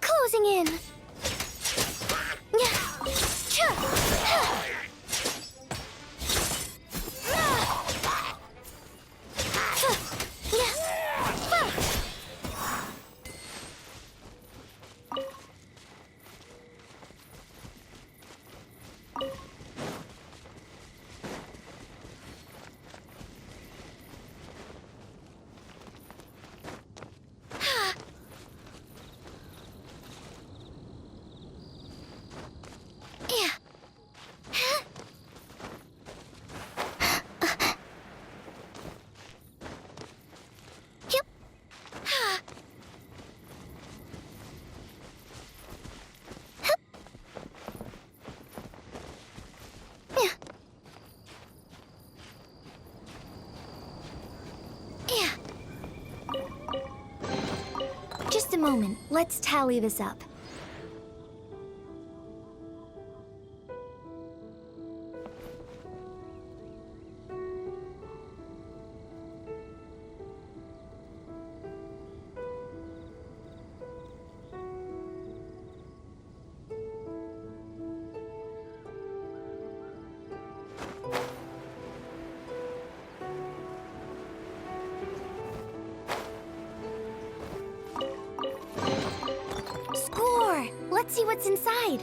Closing in. Just a moment. Let's tally this up. Let's see what's inside.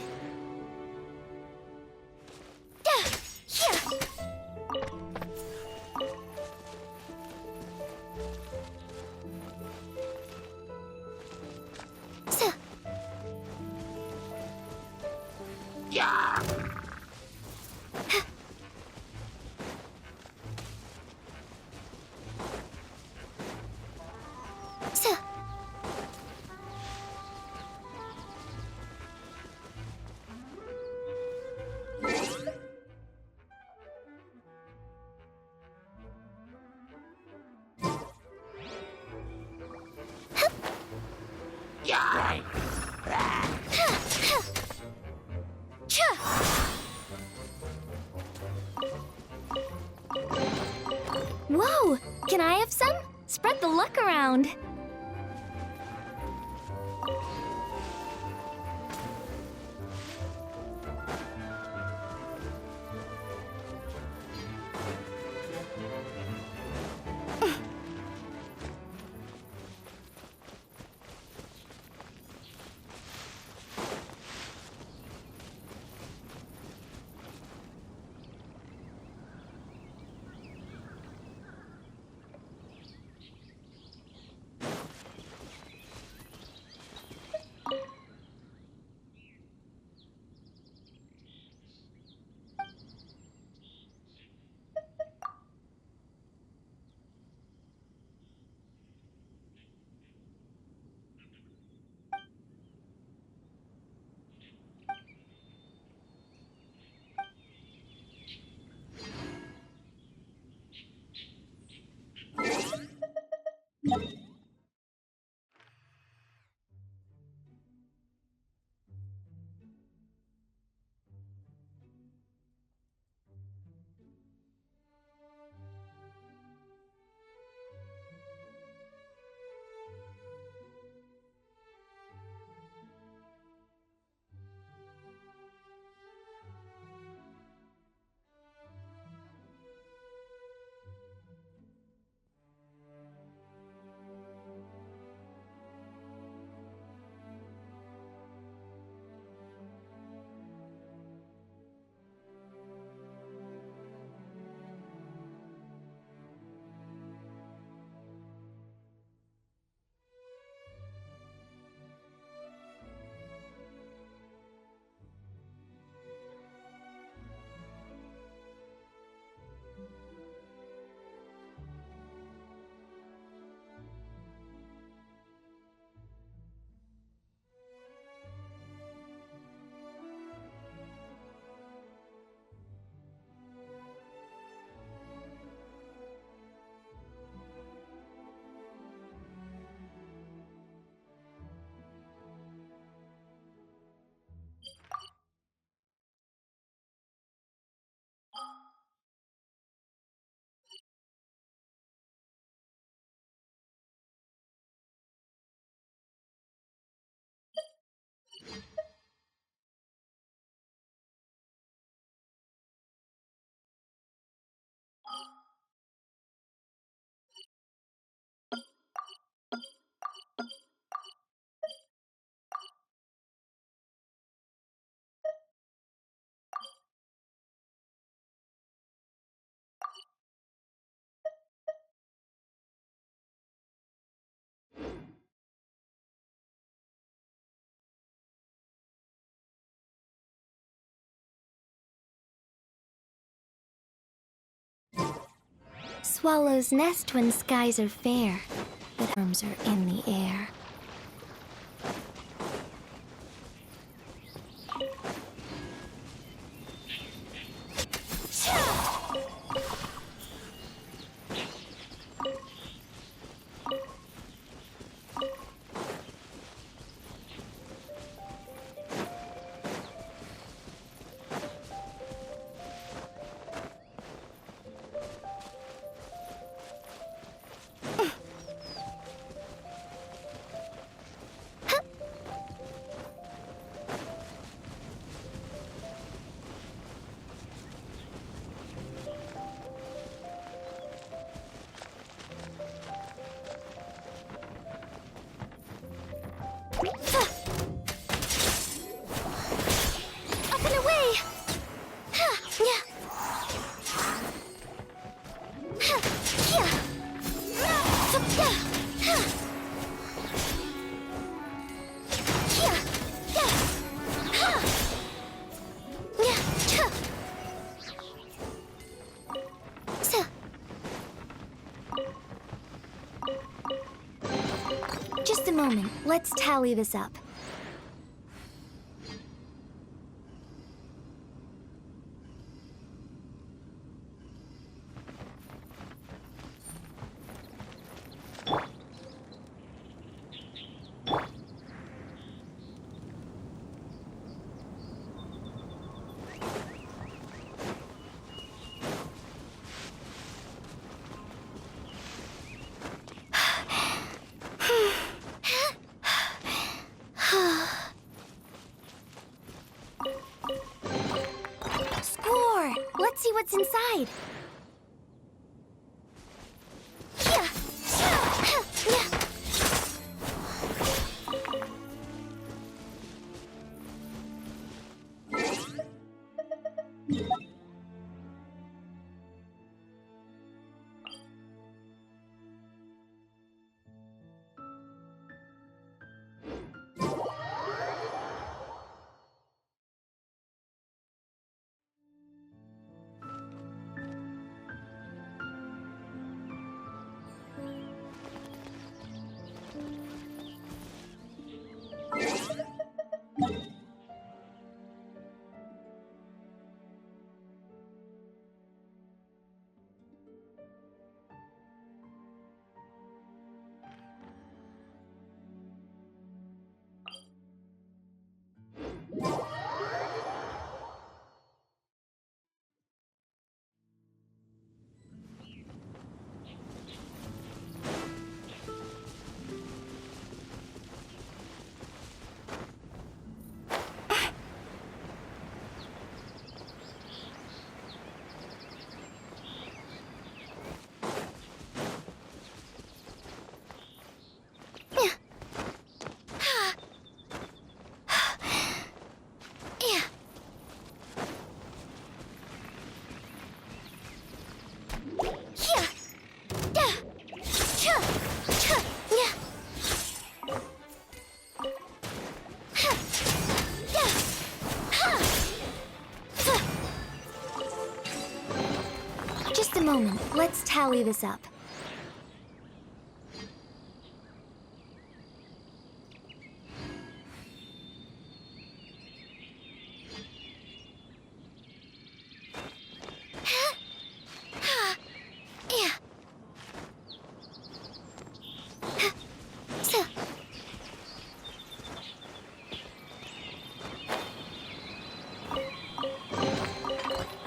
Can I have some? Spread the luck around. Swallows nest when skies are fair, but arms are in the air. Up and away! Just a moment. Let's tally this up. Let's see what's inside. Just a moment. Let's tally this up.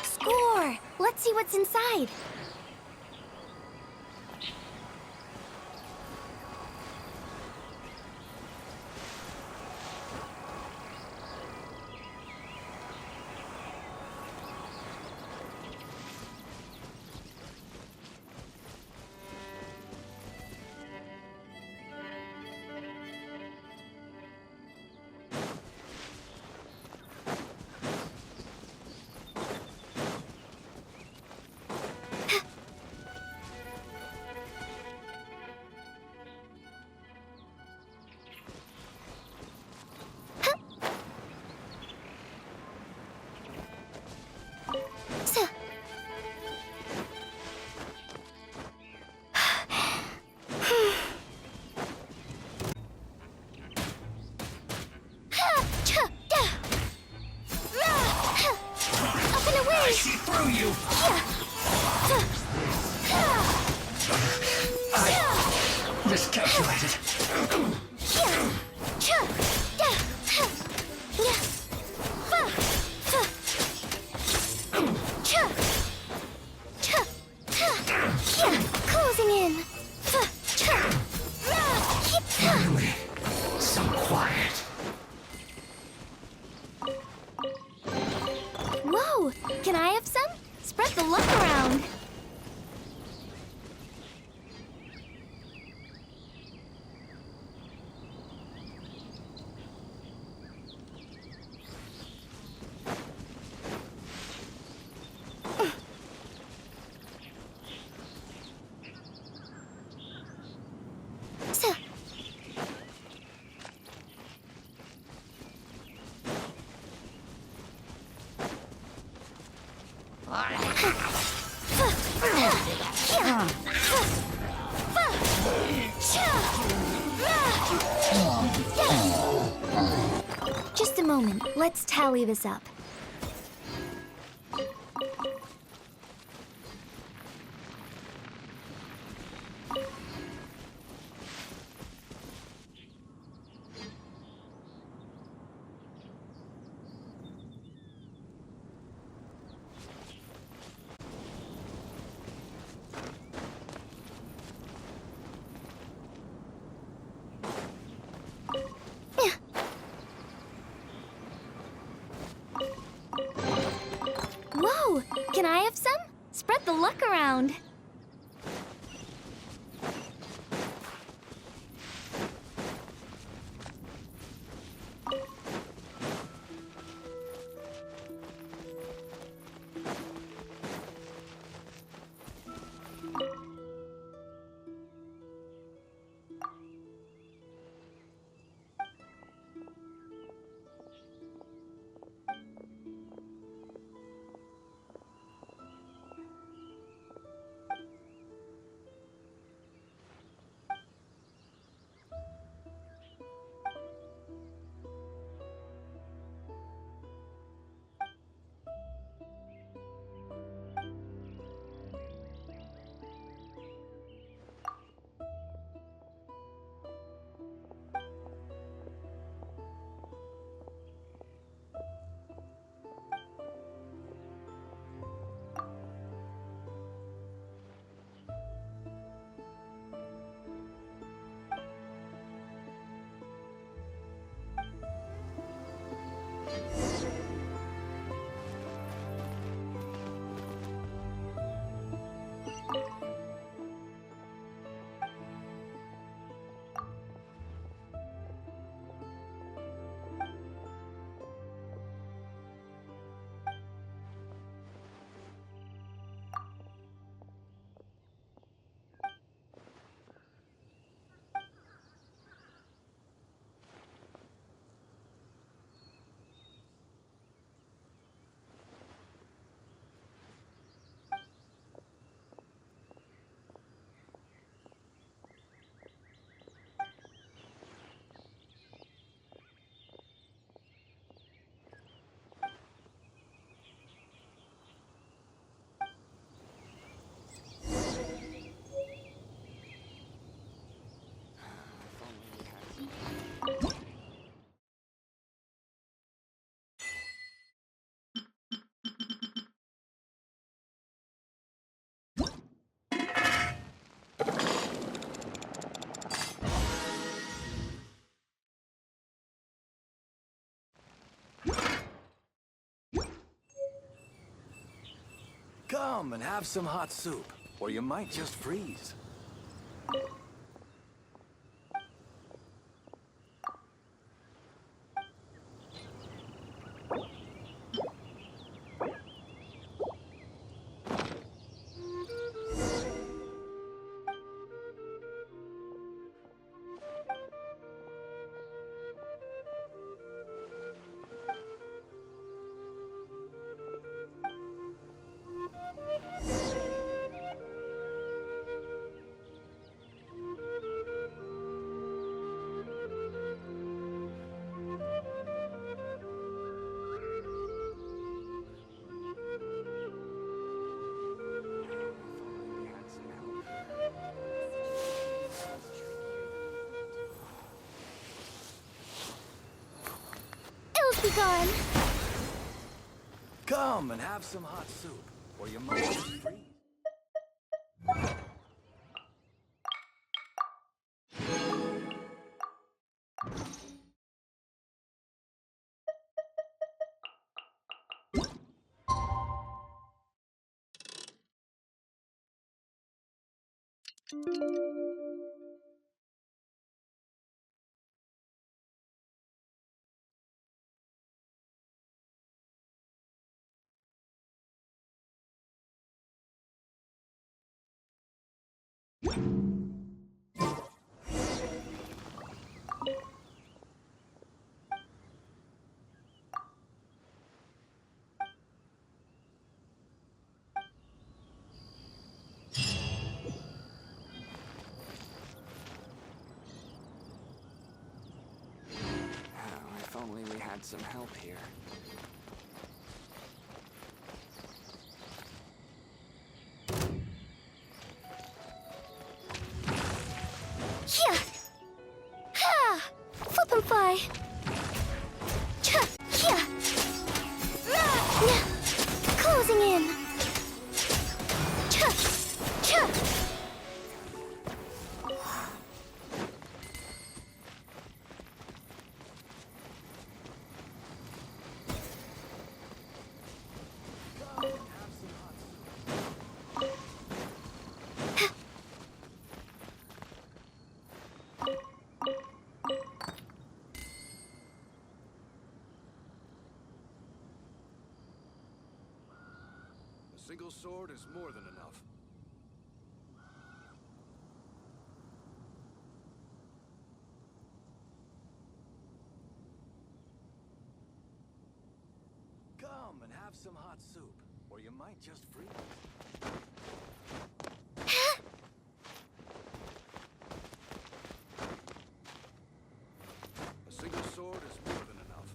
Score! Let's see what's inside. I see through you! I miscalculated. Closing in. Finally, some quiet. Whoa! Can I have some? Spread the luck around. Just a moment. Let's tally this up. Can I have some? Spread the luck around. Come and have some hot soup, or you might just freeze. Be gone. Come and have some hot soup, or you might just freeze. If only we had some help here. Here. Ha! Flip and fly. Cha! Here. Closing in. Cha! Cha! single sword is more than enough. Come and have some hot soup, or you might just freeze. A single sword is more than enough.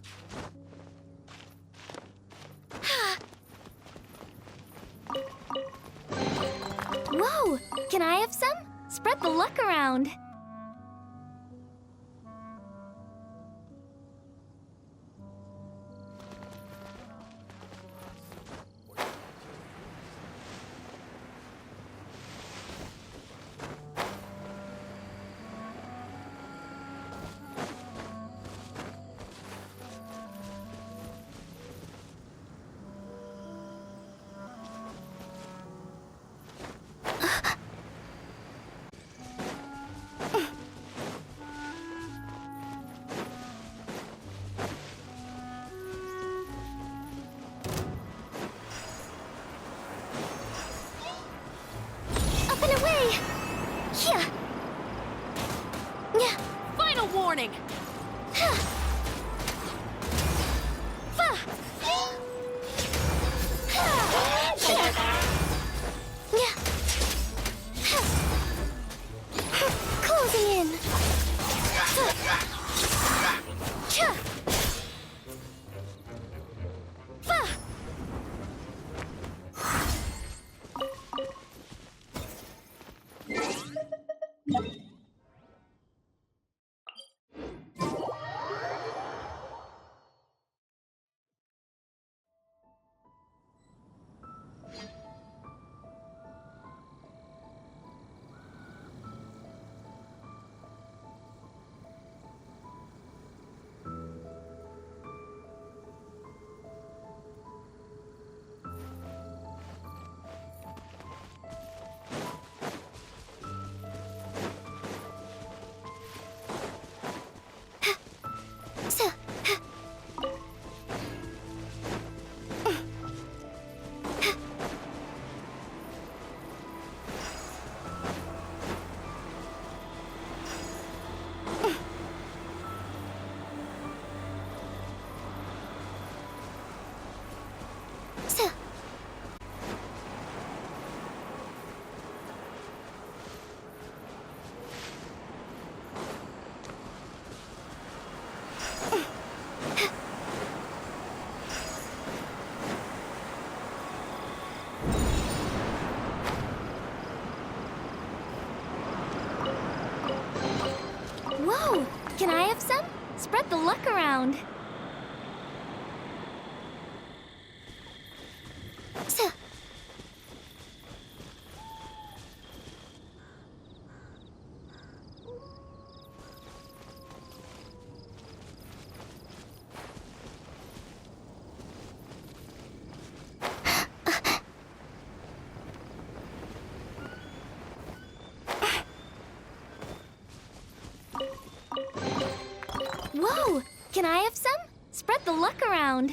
Whoa! Can I have some? Spread the luck around. Up and away! Yeah. Yeah. Final warning! Huh. Fa. Yeah. Closing in. Cha. Fa. So. So. Whoa! Can I have some? Spread the luck around. So. Whoa! Can I have some? Spread the luck around.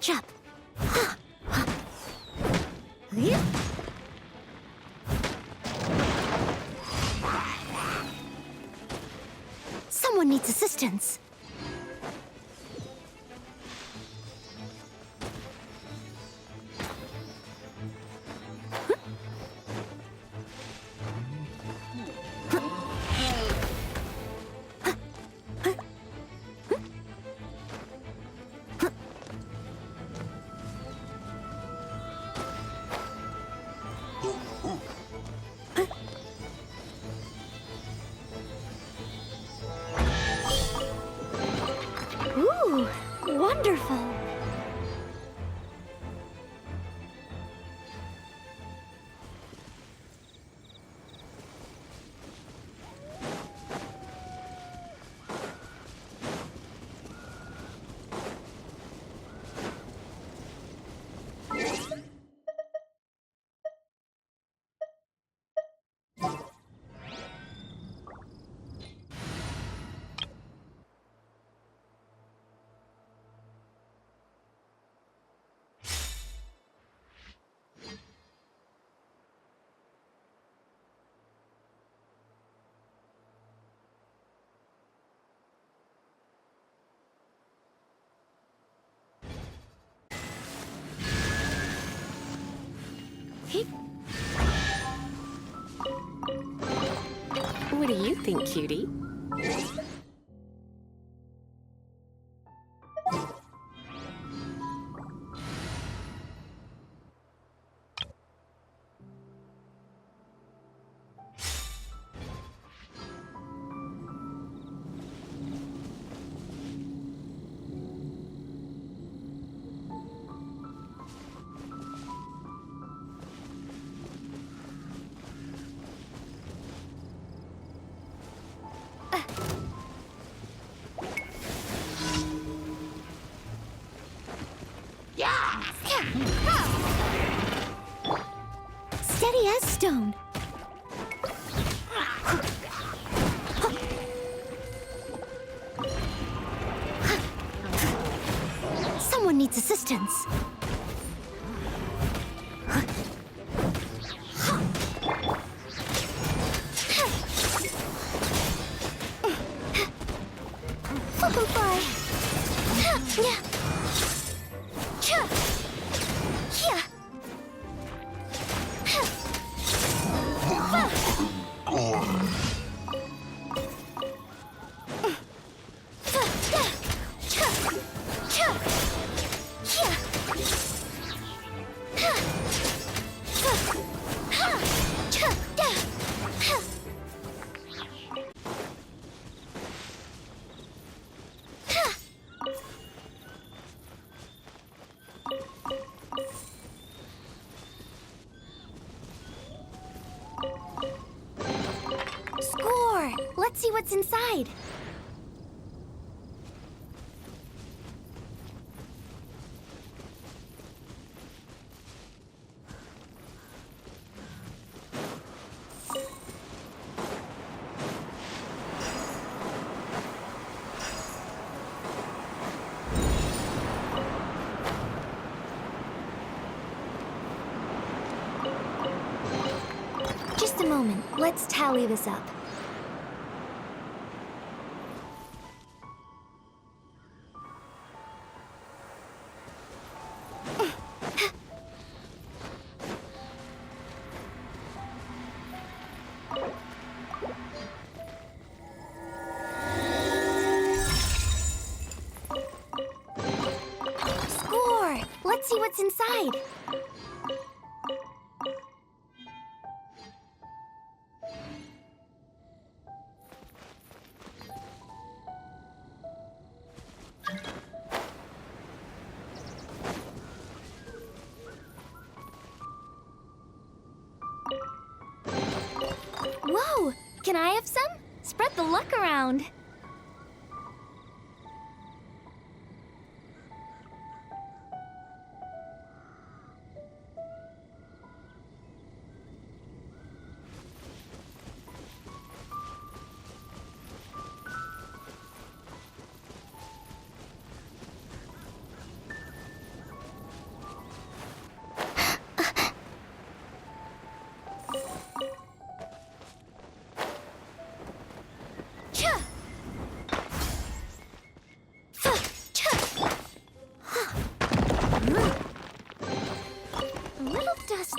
catch up. Someone needs assistance. Ooh, wonderful. What do you think, cutie? Steady as stone. Someone needs assistance. Butterfly. Score! Let's see what's inside. Just a moment. Let's tally this up. Score! Let's see what's inside. Whoa! Can I have some? Spread the luck around.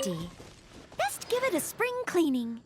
dusty. Best give it a spring cleaning.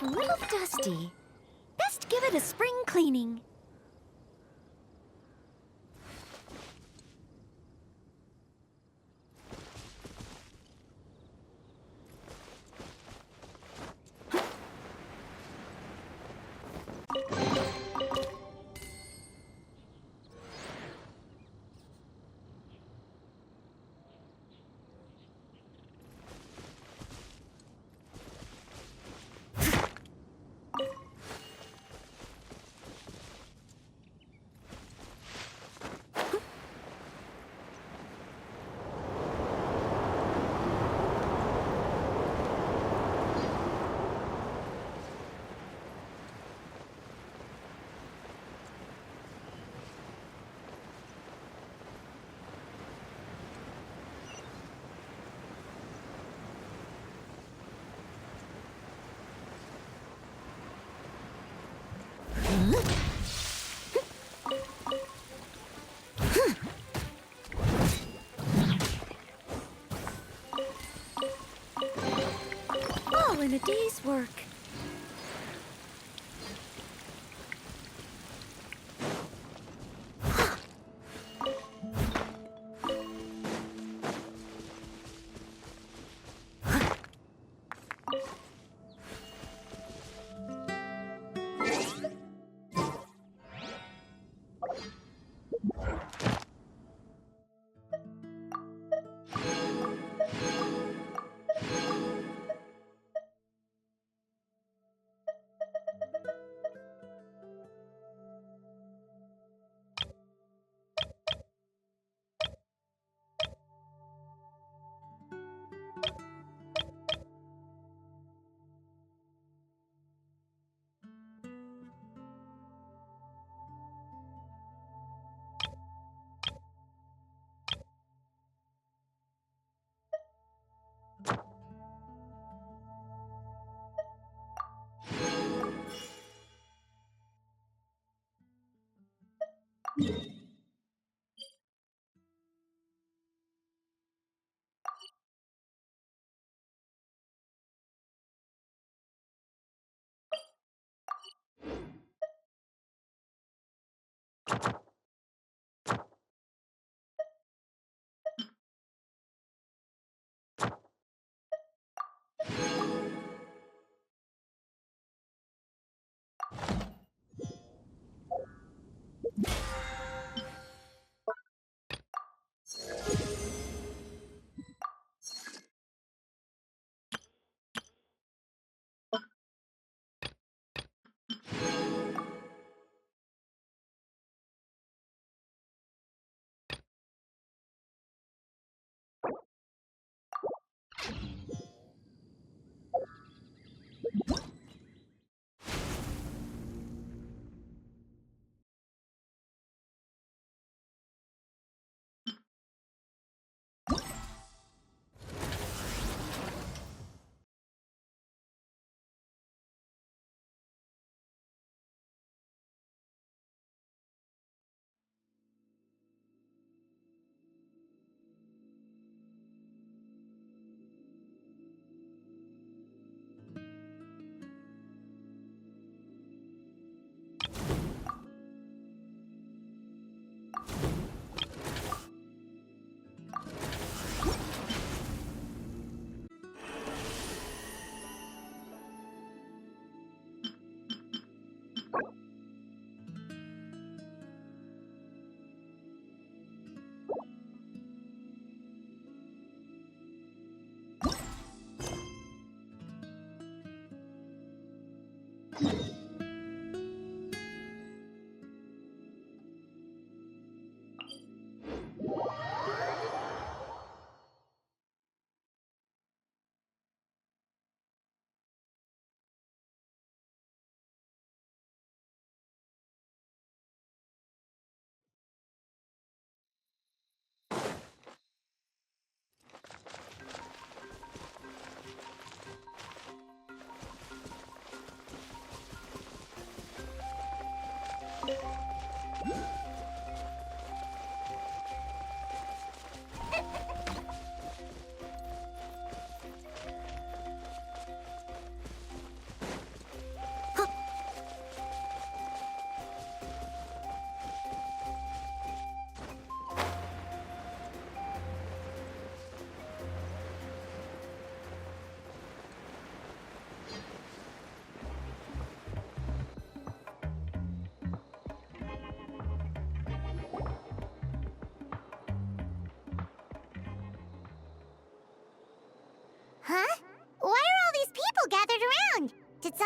A little dusty. Best give it a spring cleaning. All in a day's work.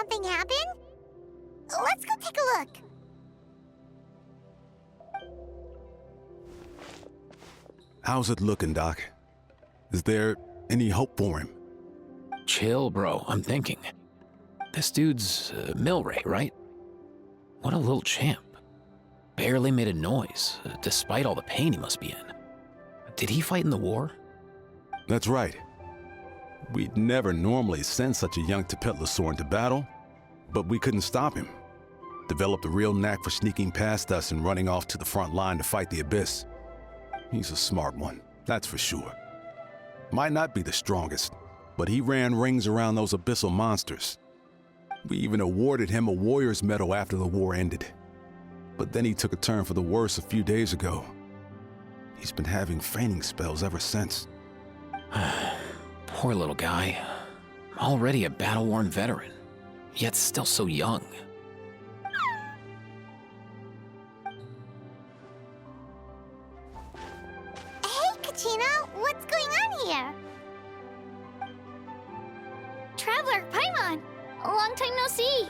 something happen? Let's go take a look. How's it looking, Doc? Is there any hope for him? Chill, bro. I'm thinking. This dude's Milray, right? What a little champ. Barely made a noise, despite all the pain he must be in. Did he fight in the war? That's right. We'd never normally send such a young Tepetlosaur into battle, but we couldn't stop him. Developed a real knack for sneaking past us and running off to the front line to fight the Abyss. He's a smart one, that's for sure. Might not be the strongest, but he ran rings around those abyssal monsters. We even awarded him a Warrior's Medal after the war ended. But then he took a turn for the worse a few days ago. He's been having fainting spells ever since. Poor little guy. Already a battle-worn veteran, yet still so young. Hey, Kachina, what's going on here? Traveler, Paimon! A long time no see!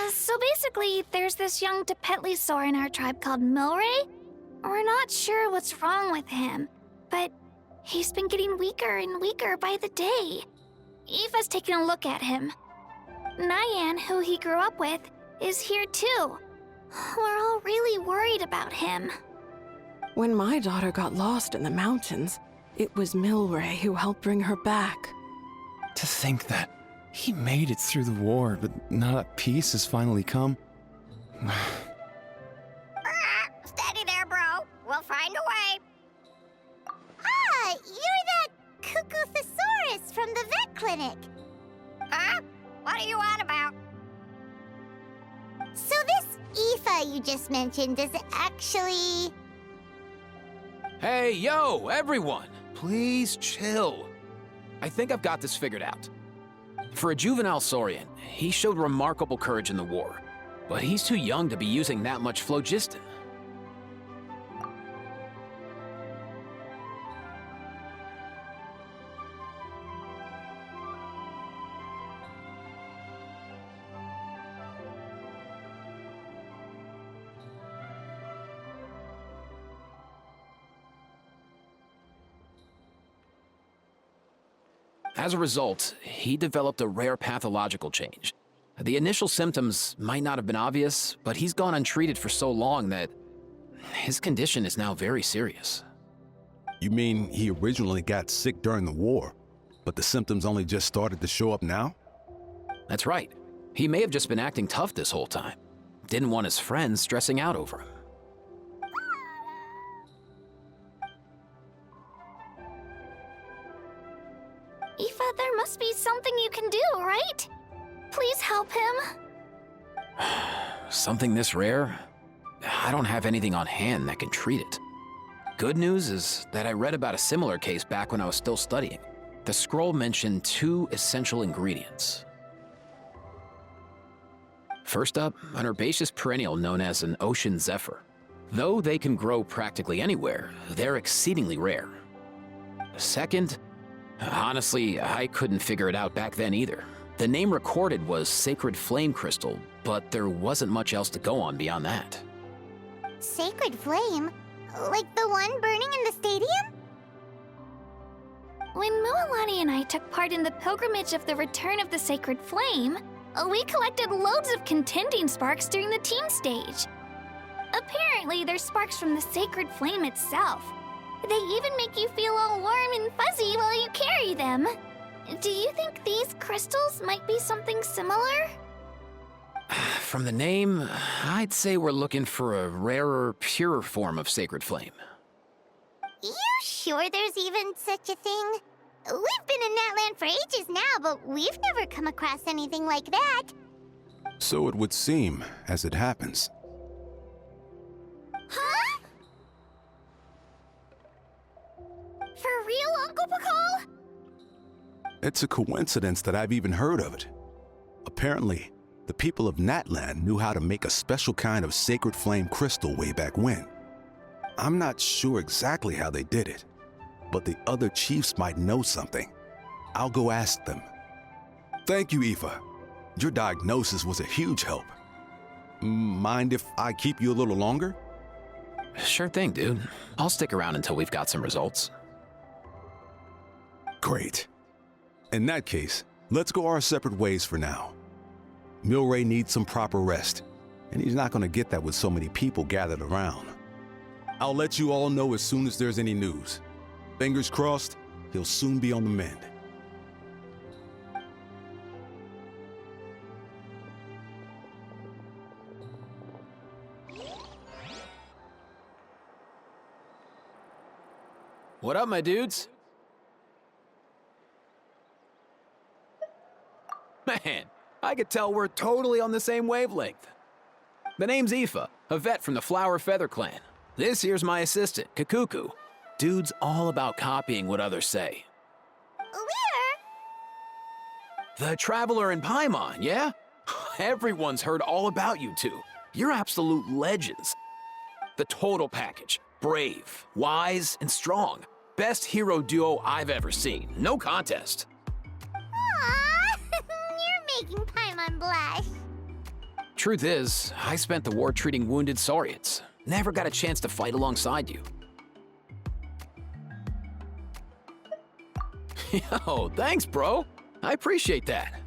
So basically, there's this young Tepetlosaur in our tribe called Milray. We're not sure what's wrong with him, but he's been getting weaker and weaker by the day. Aoife's taking a look at him. Nyan, who he grew up with, is here too. We're all really worried about him. When my daughter got lost in the mountains, it was Milray who helped bring her back. To think that he made it through the war, but now that peace has finally come. Steady there, bro. We'll find a way. Ah, you're that Cuckoo-thesaurus from the vet clinic. Huh? What are you on about? So this Aoife you just mentioned is actually... Hey, yo, everyone! Please chill. I think I've got this figured out. For a juvenile Saurian, he showed remarkable courage in the war, but he's too young to be using that much phlogiston. As a result, he developed a rare pathological change. The initial symptoms might not have been obvious, but he's gone untreated for so long that his condition is now very serious. You mean he originally got sick during the war, but the symptoms only just started to show up now? That's right. He may have just been acting tough this whole time. Didn't want his friends stressing out over him. Aoife, there must be something you can do, right? Please help him. Something this rare? I don't have anything on hand that can treat it. Good news is that I read about a similar case back when I was still studying. The scroll mentioned 2 essential ingredients. First up, an herbaceous perennial known as an ocean zephyr. Though they can grow practically anywhere, they're exceedingly rare. Second, honestly, I couldn't figure it out back then either. The name recorded was Sacred Flame Crystal, but there wasn't much else to go on beyond that. Sacred Flame? Like the one burning in the stadium? When Mualani and I took part in the pilgrimage of the Return of the Sacred Flame, we collected loads of contending sparks during the team stage. Apparently, they're sparks from the Sacred Flame itself. They even make you feel all warm and fuzzy while you carry them. Do you think these crystals might be something similar? From the name, I'd say we're looking for a rarer, purer form of Sacred Flame. You sure there's even such a thing? We've been in Natland for ages now, but we've never come across anything like that. So it would seem, as it happens. Huh? For real, Uncle Pakal? It's a coincidence that I've even heard of it. Apparently, the people of Natland knew how to make a special kind of sacred flame crystal way back when. I'm not sure exactly how they did it, but the other chiefs might know something. I'll go ask them. Thank you, Aoife. Your diagnosis was a huge help. Mind if I keep you a little longer? Sure thing, dude. I'll stick around until we've got some results. Great. In that case, let's go our separate ways for now. Milray needs some proper rest, and he's not going to get that with so many people gathered around. I'll let you all know as soon as there's any news. Fingers crossed, he'll soon be on the mend. What up, my dudes? Man, I could tell we're totally on the same wavelength. The name's Aoife, a vet from the Flower Feather clan. This here's my assistant, Kakuku. Dude's all about copying what others say. We're... The Traveler in Paimon, yeah? Everyone's heard all about you two. You're absolute legends. The total package. Brave, wise, and strong. Best hero duo I've ever seen. No contest. Aww, you're making Paimon blush. Truth is, I spent the war treating wounded Saurians. Never got a chance to fight alongside you. Yo, thanks, bro. I appreciate that.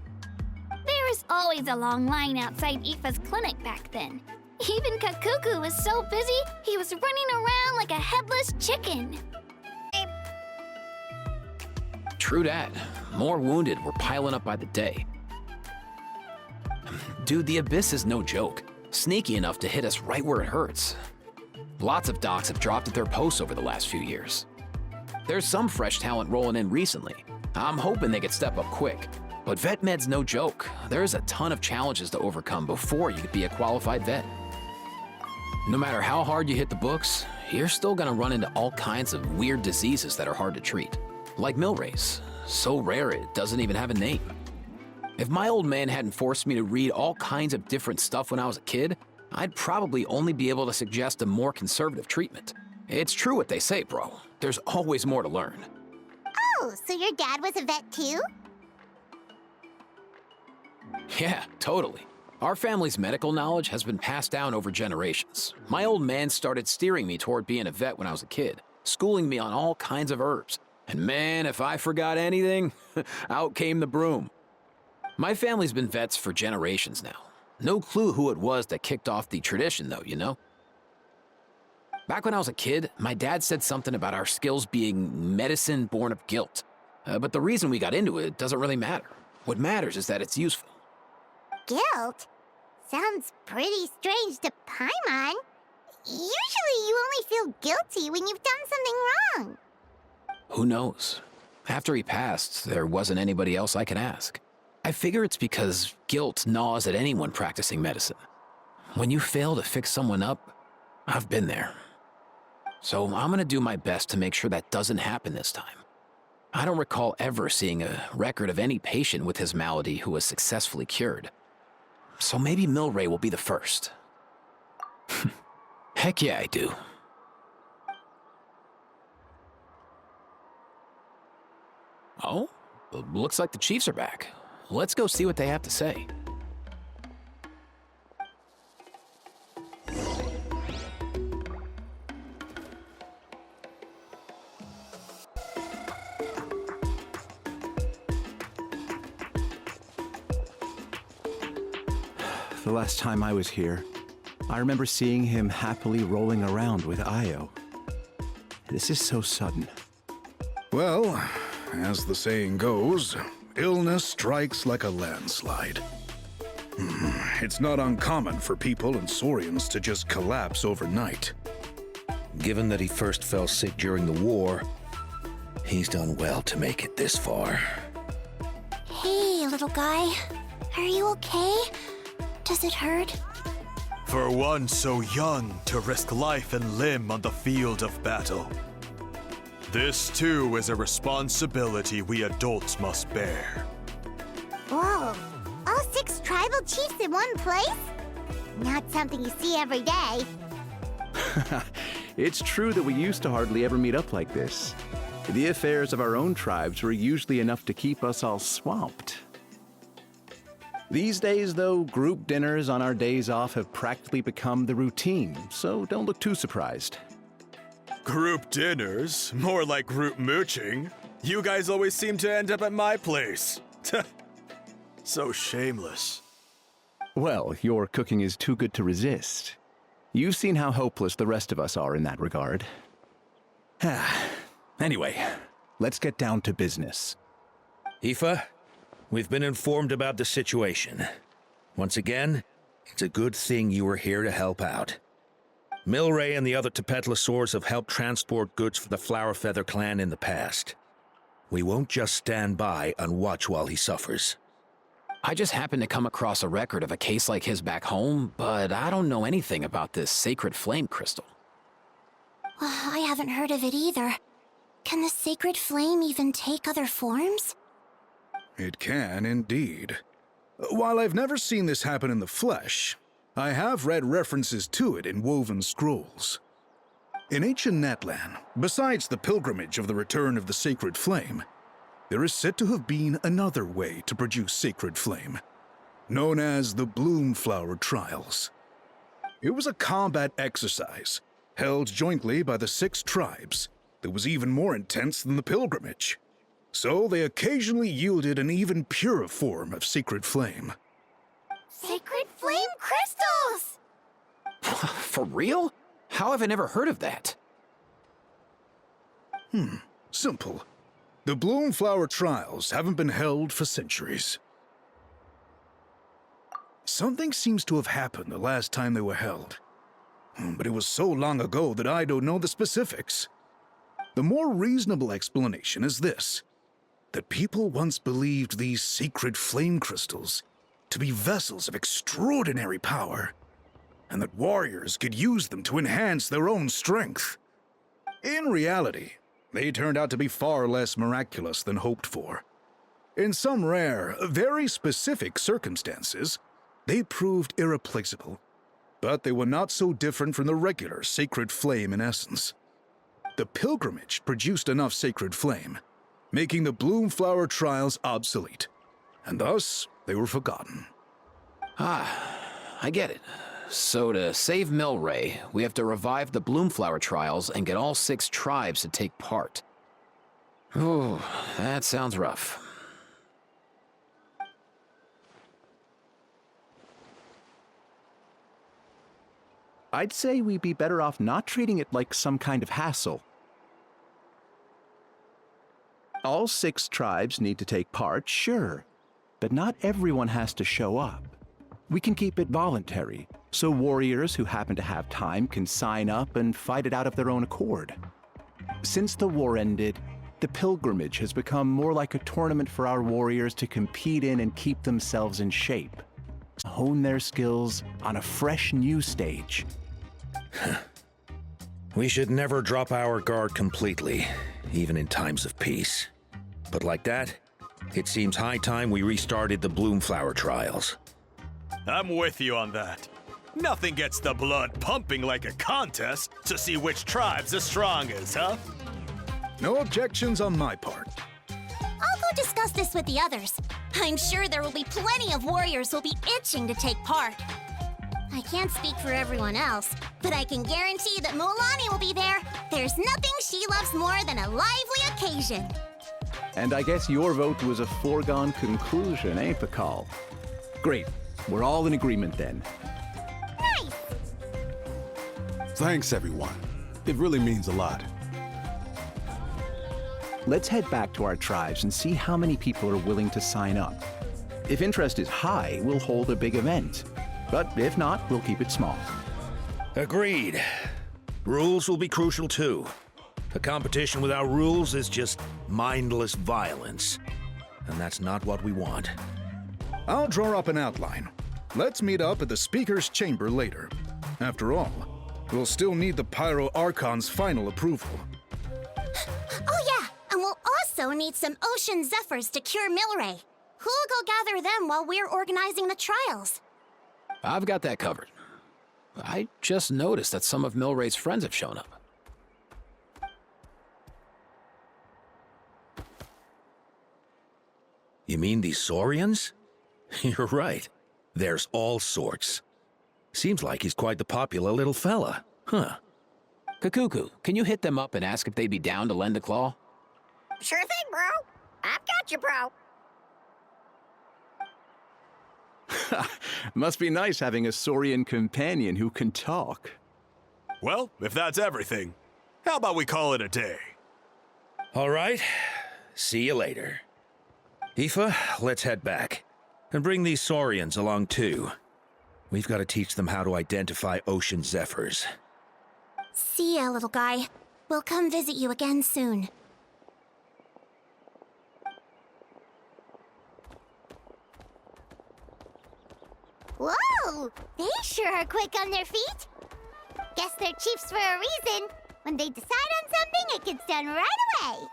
There was always a long line outside Aoife's clinic back then. Even Kakuku was so busy, he was running around like a headless chicken. True dat. More wounded were piling up by the day. Dude, the Abyss is no joke. Sneaky enough to hit us right where it hurts. Lots of docs have dropped at their posts over the last few years. There's some fresh talent rolling in recently. I'm hoping they could step up quick. But vet med's no joke. There's a ton of challenges to overcome before you could be a qualified vet. No matter how hard you hit the books, you're still gonna run into all kinds of weird diseases that are hard to treat. Like Milray's, so rare it doesn't even have a name. If my old man hadn't forced me to read all kinds of different stuff when I was a kid, I'd probably only be able to suggest a more conservative treatment. It's true what they say, bro. There's always more to learn. Oh, so your dad was a vet too? Yeah, totally. Our family's medical knowledge has been passed down over generations. My old man started steering me toward being a vet when I was a kid, schooling me on all kinds of herbs. And man, if I forgot anything, out came the broom. My family's been vets for generations now. No clue who it was that kicked off the tradition, though, you know? Back when I was a kid, my dad said something about our skills being medicine born of guilt. But the reason we got into it doesn't really matter. What matters is that it's useful. Guilt? Sounds pretty strange to Paimon. Usually you only feel guilty when you've done something wrong. Who knows? After he passed, there wasn't anybody else I could ask. I figure it's because guilt gnaws at anyone practicing medicine. When you fail to fix someone up, I've been there. So I'm gonna do my best to make sure that doesn't happen this time. I don't recall ever seeing a record of any patient with his malady who was successfully cured. So maybe Milray will be the first. Heck yeah, I do. Oh, looks like the Chiefs are back. Let's go see what they have to say. The last time I was here, I remember seeing him happily rolling around with Io. This is so sudden. Well, as the saying goes, illness strikes like a landslide. It's not uncommon for people and Saurians to just collapse overnight. Given that he first fell sick during the war, He's done well to make it this far. Hey, little guy. Are you okay? Does it hurt? For one so young to risk life and limb on the field of battle. This too is a responsibility we adults must bear. Whoa. All 6 tribal chiefs in one place? Not something you see every day. It's true that we used to hardly ever meet up like this. The affairs of our own tribes were usually enough to keep us all swamped. These days, though, group dinners on our days off have practically become the routine, so don't look too surprised. Group dinners? More like group mooching. You guys always seem to end up at my place. So shameless. Well, your cooking is too good to resist. You've seen how hopeless the rest of us are in that regard. Anyway, let's get down to business. Aoife, we've been informed about the situation. Once again, it's a good thing you were here to help out. Milray and the other Tepetlosaurs have helped transport goods for the Flowerfeather clan in the past. We won't just stand by and watch while he suffers. I just happened to come across a record of a case like his back home, but I don't know anything about this sacred flame crystal. I haven't heard of it either. Can the sacred flame even take other forms? It can, indeed. While I've never seen this happen in the flesh, I have read references to it in woven scrolls. In ancient Natlan, besides the pilgrimage of the return of the sacred flame, there is said to have been another way to produce sacred flame, known as the Bloomflower Trials. It was a combat exercise, held jointly by the 6 tribes, that was even more intense than the pilgrimage. So they occasionally yielded an even purer form of sacred flame. Sacred flame crystals! For real? How have I never heard of that? Simple. The Bloomflower Trials haven't been held for centuries. Something seems to have happened the last time they were held. But it was so long ago that I don't know the specifics. The more reasonable explanation is this: that people once believed these sacred flame crystals to be vessels of extraordinary power, and that warriors could use them to enhance their own strength. In reality, they turned out to be far less miraculous than hoped for. In some rare, very specific circumstances, they proved irreplaceable, but they were not so different from the regular sacred flame in essence. The pilgrimage produced enough sacred flame, making the Bloomflower Trials obsolete, and thus they were forgotten. I get it. So to save Milray, we have to revive the Bloomflower Trials and get all 6 tribes to take part. Ooh, that sounds rough. I'd say we'd be better off not treating it like some kind of hassle. All 6 tribes need to take part, sure, but not everyone has to show up. We can keep it voluntary, so warriors who happen to have time can sign up and fight it out of their own accord. Since the war ended, the pilgrimage has become more like a tournament for our warriors to compete in and keep themselves in shape, hone their skills on a fresh new stage. We should never drop our guard completely, even in times of peace. But like that, it seems high time we restarted the Bloomflower Trials. I'm with you on that. Nothing gets the blood pumping like a contest to see which tribe's the strongest, huh? No objections on my part. I'll go discuss this with the others. I'm sure there will be plenty of warriors who'll be itching to take part. I can't speak for everyone else, but I can guarantee that Mulani will be there. There's nothing she loves more than a lively occasion. And I guess your vote was a foregone conclusion, eh, Pakal? Great. We're all in agreement then. Nice! Thanks, everyone. It really means a lot. Let's head back to our tribes and see how many people are willing to sign up. If interest is high, we'll hold a big event. But if not, we'll keep it small. Agreed. Rules will be crucial too. A competition without rules is just mindless violence. And that's not what we want. I'll draw up an outline. Let's meet up at the Speaker's Chamber later. After all, we'll still need the Pyro Archon's final approval. Oh yeah, and we'll also need some Ocean Zephyrs to cure Milray. Who'll go gather them while we're organizing the trials? I've got that covered. I just noticed that some of Milray's friends have shown up. You mean these Saurians? You're right. There's all sorts. Seems like he's quite the popular little fella. Huh. Kakuku, can you hit them up and ask if they'd be down to lend a claw? Sure thing, bro. I've got you, bro. Must be nice having a Saurian companion who can talk. Well, if that's everything, how about we call it a day? All right. See you later. Aoife, let's head back. And bring these Saurians along too. We've got to teach them how to identify Ocean Zephyrs. See ya, little guy. We'll come visit you again soon. Whoa! They sure are quick on their feet. Guess they're chiefs for a reason. When they decide on something, it gets done right away.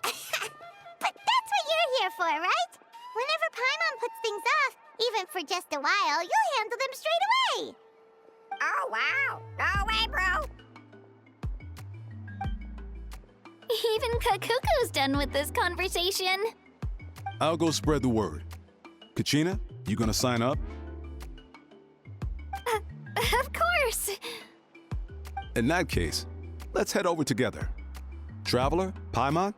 But that's what you're here for, right? Whenever Paimon puts things off, even for just a while, you'll handle them straight away. Oh, wow. Go away, bro. Even Kakuku's done with this conversation. I'll go spread the word. Kachina, you gonna sign up? Of course. In that case, let's head over together. Traveler, Paimon,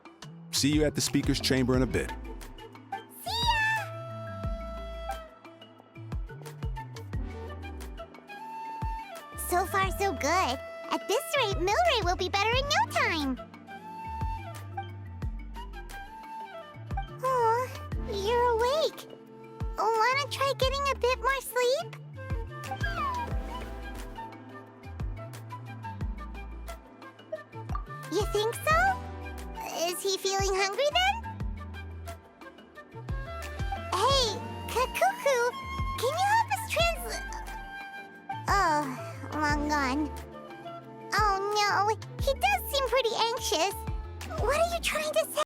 see you at the Speaker's Chamber in a bit. See ya! So far, so good. At this rate, Milray will be better in no time. Oh, you're awake. Wanna try getting a bit more sleep? You think so? Is he feeling hungry then? Hey, Kakuku, can you help us Oh, long gone. Oh no, he does seem pretty anxious. What are you trying to say?